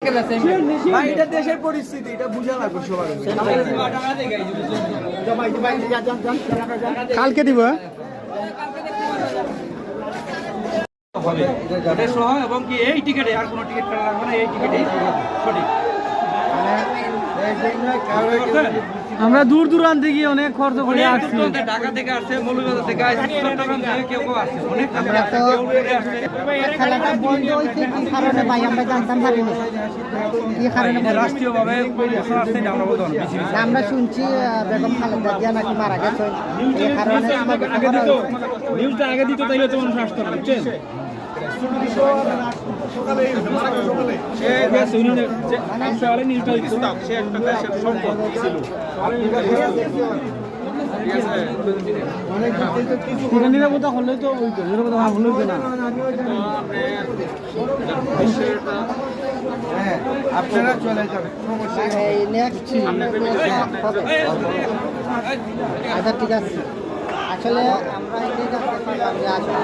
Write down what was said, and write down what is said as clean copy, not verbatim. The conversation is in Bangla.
এটা দেশের পরিস্থিতি, এটা বুঝা লাগবে সবার। কালকে দিব এবং কি এই টিকিটে আর কোনো টিকিট কাটা লাগবে না, এই টিকিটে সঠিক। আমরা দূর দূরান্তে গিয়ে অনেক খরচ করে আসছি। ঢাকা থেকে আসছে, মৌলভীবাজার থেকে আসছে, চট্টগ্রাম থেকে কেউ কেউ আসছে, অনেক খেলাটা বন্ধ হয়েছে কি কারণে ভাই আমরা জানতাম পারিনি কি কারণে রাষ্ট্রীয়ভাবে ঘোষণা আসছে, এটা আমরা বলতে পারবো। আমরা শুনছি বেগম খালেদা জিয়া নাকি মারা গেছে এই কারণে নিউজটা আগে দিত তাইলে তো মানুষ আসতো না, বুঝছেন? নিরাপত্তা হলে তো ওই তো নিরাপত্তা হলে না। আপনারা চলে যাবেন, সমস্যা নেই। নেক্সট আচ্ছা ঠিক আছে। আসলে আমরা এটাই জানতে পারলাম যে আসলে